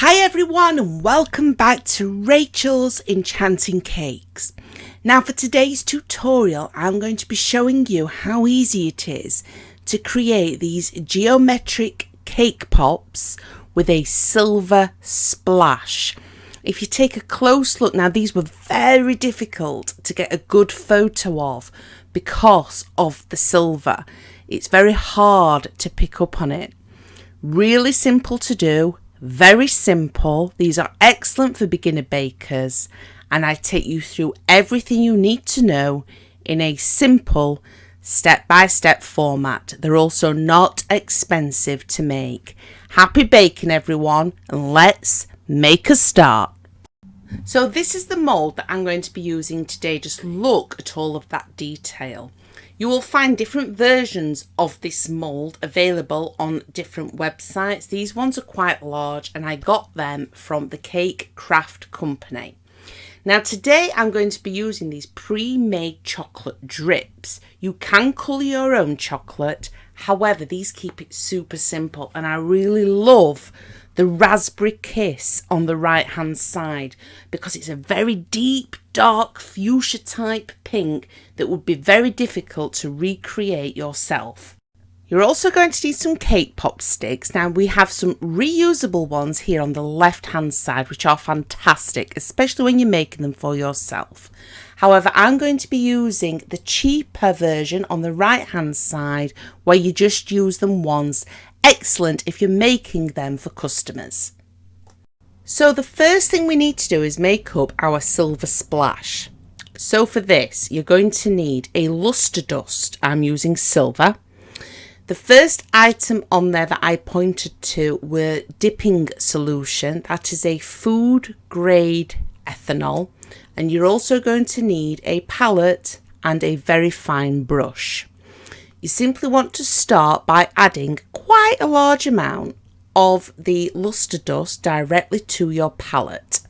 Hi everyone and welcome back to Rachel's Enchanting Cakes. Now for today's tutorial I'm going to be showing you how easy it is to create these geometric cake pops with a silver splash. If you take a close look, now these were very difficult to get a good photo of because of the silver. It's very hard to pick up on it. Really simple to do. Very simple. These are excellent for beginner bakers, and I take you through everything you need to know in a simple step-by-step format. They're also not expensive to make. Happy baking everyone, and let's make a start. So this is the mold that I'm going to be using today. Just look at all of that detail. You will find different versions of this mould available on different websites. These ones are quite large and I got them from the Cake Craft Company. Now today I'm going to be using these pre-made chocolate drips. You can colour your own chocolate, however these keep it super simple, and I really love the raspberry kiss on the right hand side because it's a very deep dark fuchsia type pink that would be very difficult to recreate yourself. You're also going to need some cake pop sticks. Now we have some reusable ones here on the left hand side which are fantastic, especially when you're making them for yourself. However, I'm going to be using the cheaper version on the right hand side where you just use them once. Excellent if you're making them for customers. So the first thing we need to do is make up our silver splash. So for this you're going to need a luster dust. I'm using silver. The first item on there that I pointed to were dipping solution. That is a food grade ethanol, and you're also going to need a palette and a very fine brush. You simply want to start by adding quite a large amount of the luster dust directly to your palette.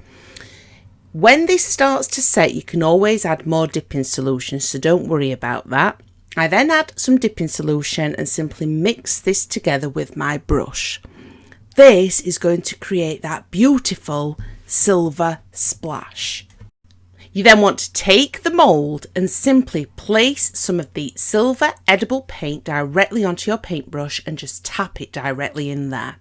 When this starts to set, you can always add more dipping solution, so don't worry about that. I then add some dipping solution and simply mix this together with my brush. This is going to create that beautiful silver splash. You then want to take the mould and simply place some of the silver edible paint directly onto your paintbrush and just tap it directly in there.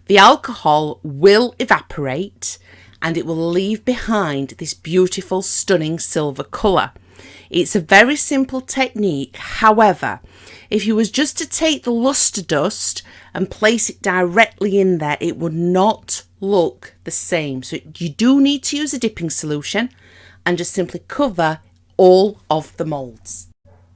The alcohol will evaporate and it will leave behind this beautiful, stunning silver colour. It's a very simple technique. However, if you was just to take the luster dust and place it directly in there, it would not look the same. So you do need to use a dipping solution and just simply cover all of the moulds.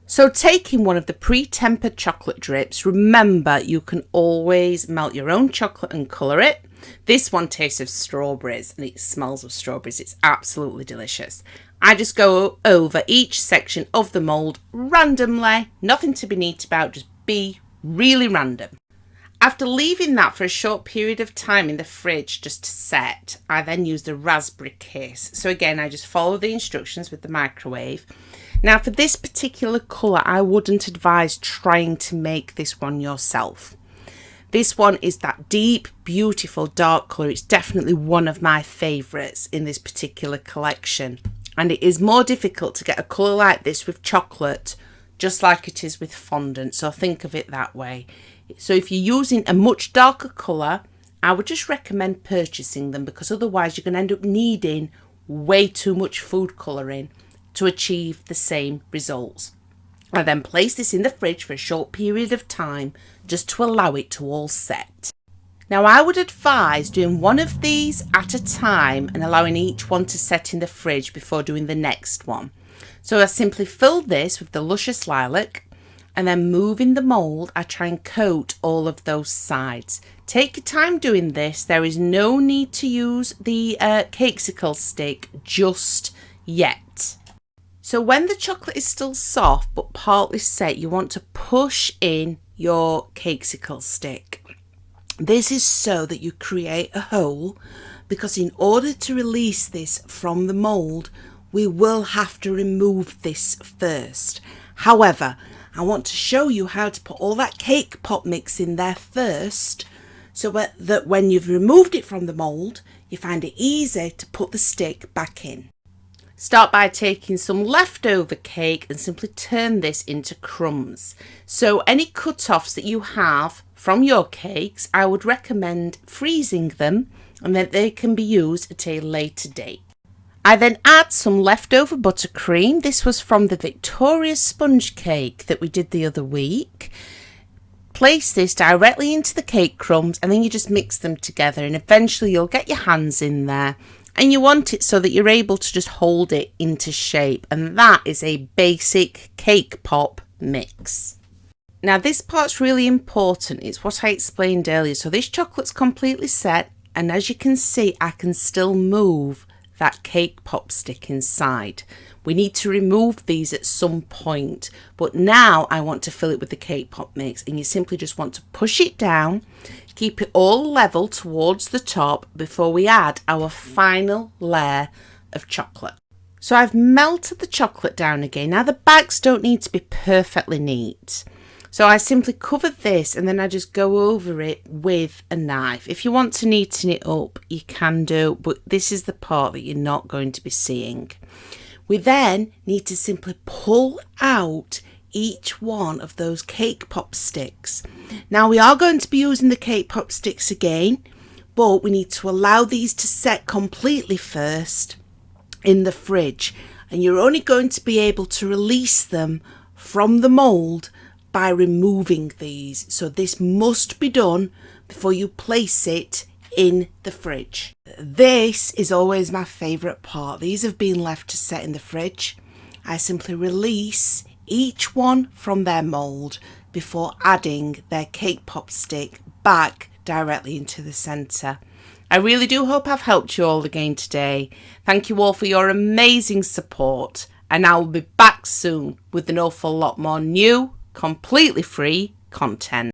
So taking one of the pre-tempered chocolate drips, remember you can always melt your own chocolate and colour it. This one tastes of strawberries and it smells of strawberries. It's absolutely delicious. I just go over each section of the mould randomly, nothing to be neat about, just be really random. After leaving that for a short period of time in the fridge just to set, I then use the raspberry kiss. So again, I just follow the instructions with the microwave. Now for this particular colour, I wouldn't advise trying to make this one yourself. This one is that deep, beautiful dark colour. It's definitely one of my favourites in this particular collection. And it is more difficult to get a colour like this with chocolate, just like it is with fondant. So think of it that way. So if you're using a much darker colour, I would just recommend purchasing them because otherwise you're going to end up needing way too much food colouring to achieve the same results. I then place this in the fridge for a short period of time just to allow it to all set. Now I would advise doing one of these at a time and allowing each one to set in the fridge before doing the next one. So I simply fill this with the luscious lilac, and then moving the mould, I try and coat all of those sides. Take your time doing this. There is no need to use the cakesicle stick just yet. So when the chocolate is still soft but partly set, you want to push in your cakesicle stick. This is so that you create a hole, because in order to release this from the mould, we will have to remove this first. However, I want to show you how to put all that cake pop mix in there first so that when you've removed it from the mould, you find it easy to put the stick back in. Start by taking some leftover cake and simply turn this into crumbs. So any cut-offs that you have from your cakes, I would recommend freezing them and then they can be used at a later date. I then add some leftover buttercream. This was from the Victoria sponge cake that we did the other week. Place this directly into the cake crumbs and then you just mix them together, and eventually you'll get your hands in there, and you want it so that you're able to just hold it into shape, and that is a basic cake pop mix. Now this part's really important. It's what I explained earlier. So this chocolate's completely set, and as you can see, I can still move that cake pop stick inside. We need to remove these at some point, but now I want to fill it with the cake pop mix, and you simply just want to push it down, keep it all level towards the top before we add our final layer of chocolate. So I've melted the chocolate down again. Now the bags don't need to be perfectly neat, so I simply cover this and then I just go over it with a knife. If you want to neaten it up, you can do, but this is the part that you're not going to be seeing. We then need to simply pull out each one of those cake pop sticks. Now we are going to be using the cake pop sticks again, but we need to allow these to set completely first in the fridge, and you're only going to be able to release them from the mould by removing these. So this must be done before you place it in the fridge. This is always my favourite part. These have been left to set in the fridge. I simply release each one from their mould before adding their cake pop stick back directly into the centre. I really do hope I've helped you all again today. Thank you all for your amazing support, and I will be back soon with an awful lot more new, completely free content.